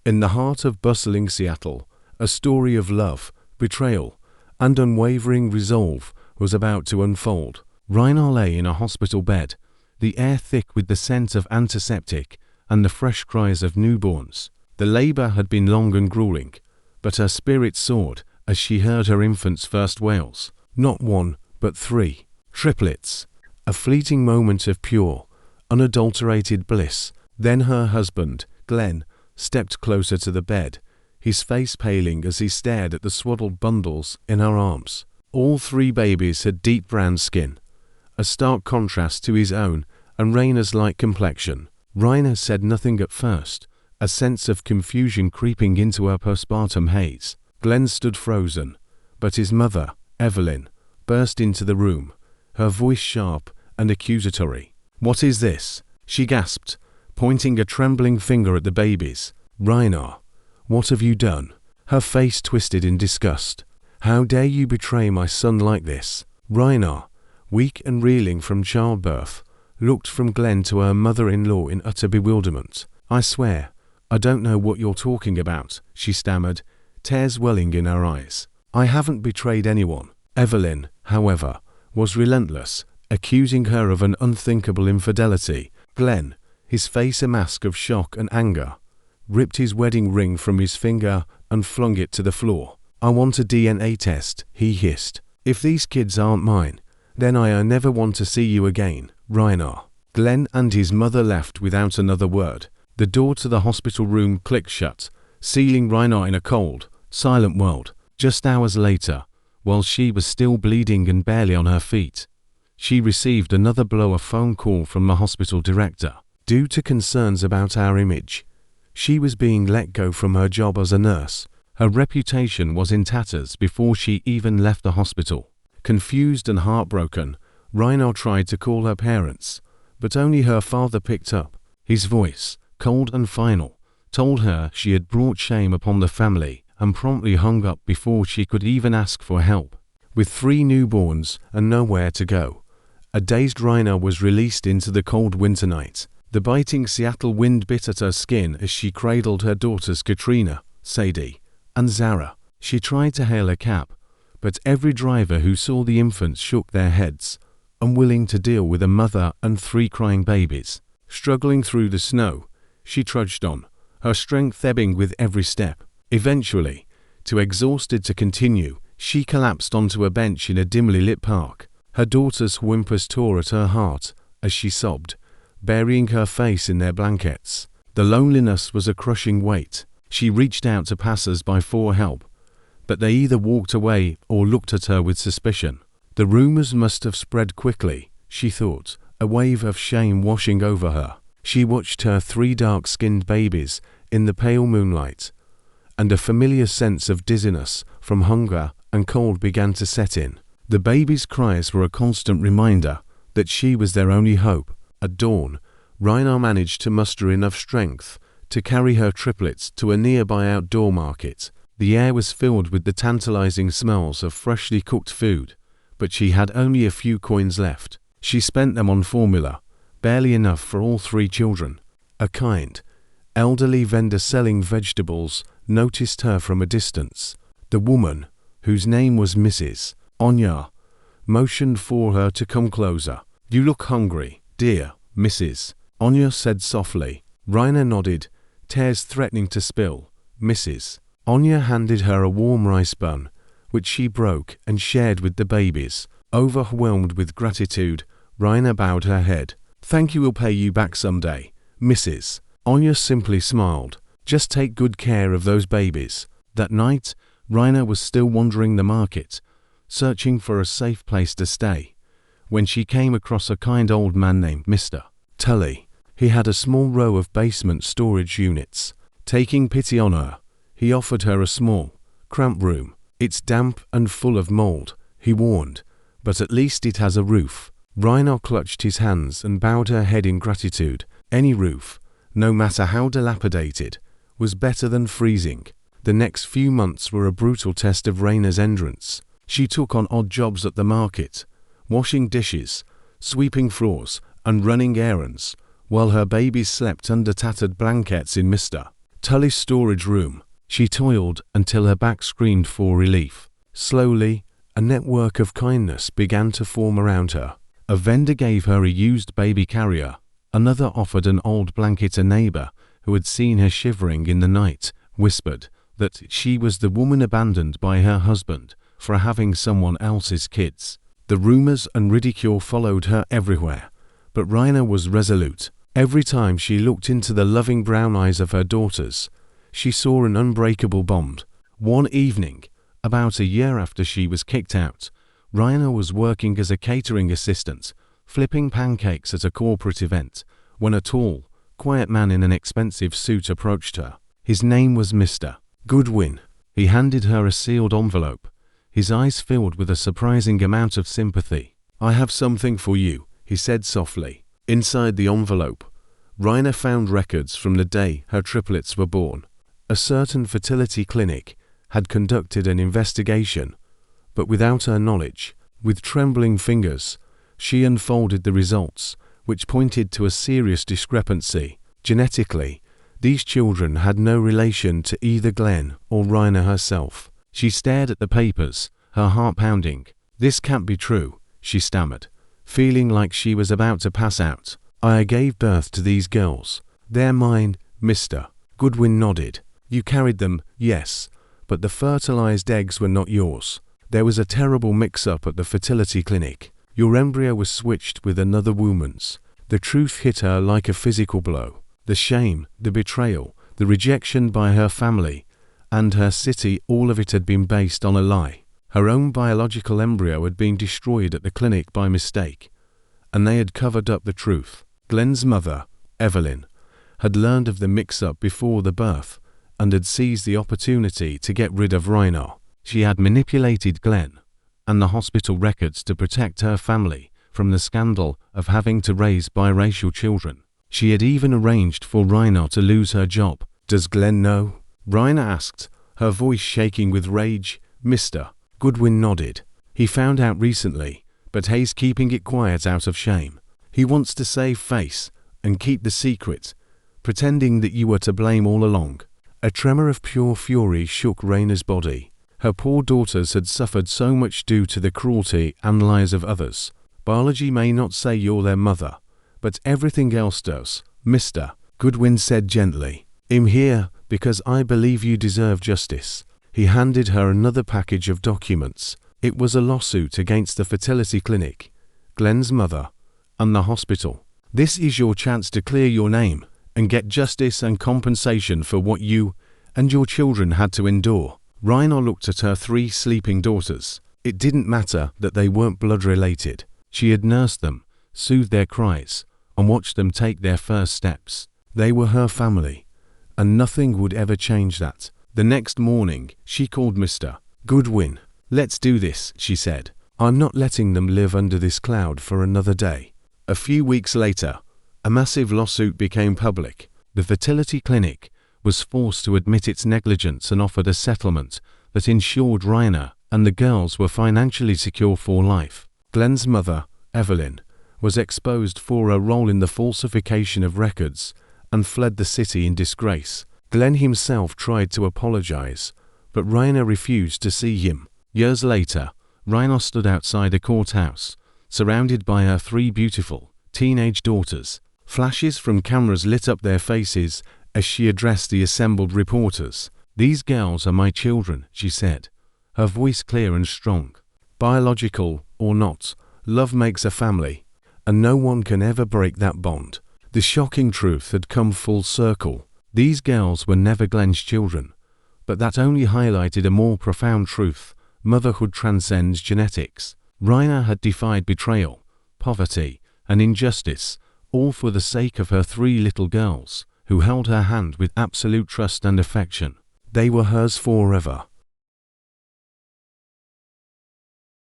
In the heart of bustling Seattle, a story of love, betrayal, and unwavering resolve was about to unfold. Rainer lay in a hospital bed, the air thick with the scent of antiseptic and the fresh cries of newborns. The labor had been long and grueling, but her spirit soared as she heard her infant's first wails. Not one, but 3. Triplets. A fleeting moment of pure, unadulterated bliss. Then her husband, Glenn, stepped closer to the bed, his face paling as he stared at the swaddled bundles in her arms. All 3 babies had deep brown skin, a stark contrast to his own and Rainer's light complexion. Rainer said nothing at first, a sense of confusion creeping into her postpartum haze. Glenn stood frozen, but his mother, Evelyn, burst into the room, her voice sharp and accusatory. "What is this?" she gasped, pointing a trembling finger at the babies. "Rainer, what have you done?" Her face twisted in disgust. "How dare you betray my son like this?" Rainer, weak and reeling from childbirth, looked from Glenn to her mother-in-law in utter bewilderment. "I swear, I don't know what you're talking about," she stammered, tears welling in her eyes. "I haven't betrayed anyone." Evelyn, however, was relentless, accusing her of an unthinkable infidelity. Glenn, his face a mask of shock and anger, ripped his wedding ring from his finger and flung it to the floor. "I want a DNA test," he hissed. "If these kids aren't mine, then I never want to see you again, Rainer." Glenn and his mother left without another word. The door to the hospital room clicked shut, sealing Rainer in a cold, silent world. Just hours later, while she was still bleeding and barely on her feet, she received another blow, a phone call from the hospital director. Due to concerns about our image, she was being let go from her job as a nurse. Her reputation was in tatters before she even left the hospital. Confused and heartbroken, Rainer tried to call her parents, but only her father picked up. His voice, cold and final, told her she had brought shame upon the family and promptly hung up before she could even ask for help. With 3 newborns and nowhere to go, a dazed Rainer was released into the cold winter night. The biting Seattle wind bit at her skin as she cradled her daughters Katrina, Sadie, and Zara. She tried to hail a cab, but every driver who saw the infants shook their heads, unwilling to deal with a mother and 3 crying babies. Struggling through the snow, she trudged on, her strength ebbing with every step. Eventually, too exhausted to continue, she collapsed onto a bench in a dimly lit park. Her daughter's whimpers tore at her heart as she sobbed, burying her face in their blankets. The loneliness was a crushing weight. She reached out to passers-by for help, but they either walked away or looked at her with suspicion. The rumors must have spread quickly, she thought, a wave of shame washing over her. She watched her 3 dark-skinned babies in the pale moonlight, and a familiar sense of dizziness from hunger and cold began to set in. The babies' cries were a constant reminder that she was their only hope. At dawn, Rainer managed to muster enough strength to carry her triplets to a nearby outdoor market. The air was filled with the tantalizing smells of freshly cooked food, but she had only a few coins left. She spent them on formula, barely enough for all 3 children. A kind, elderly vendor selling vegetables noticed her from a distance. The woman, whose name was Mrs. Anya, motioned for her to come closer. "You look hungry, dear Mrs. Anya said softly. Rainer nodded, tears threatening to spill. Mrs. Anya handed her a warm rice bun, which she broke and shared with the babies. Overwhelmed with gratitude, Rainer bowed her head. "Thank you, will pay you back someday, Mrs. Anya simply smiled. "Just take good care of those babies." That night, Rainer was still wandering the market, searching for a safe place to stay, when she came across a kind old man named Mr. Tully. He had a small row of basement storage units. Taking pity on her, he offered her a small, cramped room. "It's damp and full of mold," he warned, "but at least it has a roof." Rainer clutched his hands and bowed her head in gratitude. Any roof, no matter how dilapidated, was better than freezing. The next few months were a brutal test of Rainer's endurance. She took on odd jobs at the market, washing dishes, sweeping floors, and running errands, while her babies slept under tattered blankets in Mr. Tully's storage room. She toiled until her back screamed for relief. Slowly, a network of kindness began to form around her. A vendor gave her a used baby carrier. Another offered an old blanket. A neighbor, who had seen her shivering in the night, whispered that she was the woman abandoned by her husband for having someone else's kids. The rumors and ridicule followed her everywhere, but Raina was resolute. Every time she looked into the loving brown eyes of her daughters, she saw an unbreakable bond. One evening, about a year after she was kicked out, Raina was working as a catering assistant, flipping pancakes at a corporate event, when a tall, quiet man in an expensive suit approached her. His name was Mr. Goodwin. He handed her a sealed envelope, his eyes filled with a surprising amount of sympathy. "I have something for you," he said softly. Inside the envelope, Raina found records from the day her triplets were born. A certain fertility clinic had conducted an investigation, but without her knowledge. With trembling fingers, she unfolded the results, which pointed to a serious discrepancy. Genetically, these children had no relation to either Glenn or Raina herself. She stared at the papers, her heart pounding. "This can't be true," she stammered, feeling like she was about to pass out. "I gave birth to these girls. They're mine." Mr. Goodwin nodded. "You carried them, yes, but the fertilized eggs were not yours. There was a terrible mix-up at the fertility clinic. Your embryo was switched with another woman's." The truth hit her like a physical blow. The shame, the betrayal, the rejection by her family and her city, all of it had been based on a lie. Her own biological embryo had been destroyed at the clinic by mistake, and they had covered up the truth. Glenn's mother, Evelyn, had learned of the mix-up before the birth and had seized the opportunity to get rid of Raina. She had manipulated Glenn and the hospital records to protect her family from the scandal of having to raise biracial children. She had even arranged for Raina to lose her job. "Does Glenn know?" Raina asked, her voice shaking with rage. Mr. Goodwin nodded. "He found out recently, but he's keeping it quiet out of shame. He wants to save face and keep the secret, pretending that you were to blame all along." A tremor of pure fury shook Raina's body. Her poor daughters had suffered so much due to the cruelty and lies of others. "Biology may not say you're their mother, but everything else does," Mr. Goodwin said gently. "I'm here because I believe you deserve justice." He handed her another package of documents. It was a lawsuit against the fertility clinic, Glenn's mother, and the hospital. "This is your chance to clear your name and get justice and compensation for what you and your children had to endure." Raina looked at her 3 sleeping daughters. It didn't matter that they weren't blood-related. She had nursed them, soothed their cries, and watched them take their first steps. They were her family, and nothing would ever change that. The next morning, she called Mr. Goodwin. "Let's do this," she said. "I'm not letting them live under this cloud for another day." A few weeks later, a massive lawsuit became public. The fertility clinic was forced to admit its negligence and offered a settlement that ensured Raina and the girls were financially secure for life. Glenn's mother, Evelyn, was exposed for her role in the falsification of records and fled the city in disgrace. Glenn himself tried to apologize, but Raina refused to see him. Years later, Raina stood outside a courthouse, surrounded by her 3 beautiful, teenage daughters. Flashes from cameras lit up their faces as she addressed the assembled reporters. "These girls are my children," she said, her voice clear and strong. "Biological or not, love makes a family, and no one can ever break that bond." The shocking truth had come full circle. These girls were never Glenn's children, but that only highlighted a more profound truth: motherhood transcends genetics. Raina had defied betrayal, poverty, and injustice, all for the sake of her 3 little girls, who held her hand with absolute trust and affection. They were hers forever.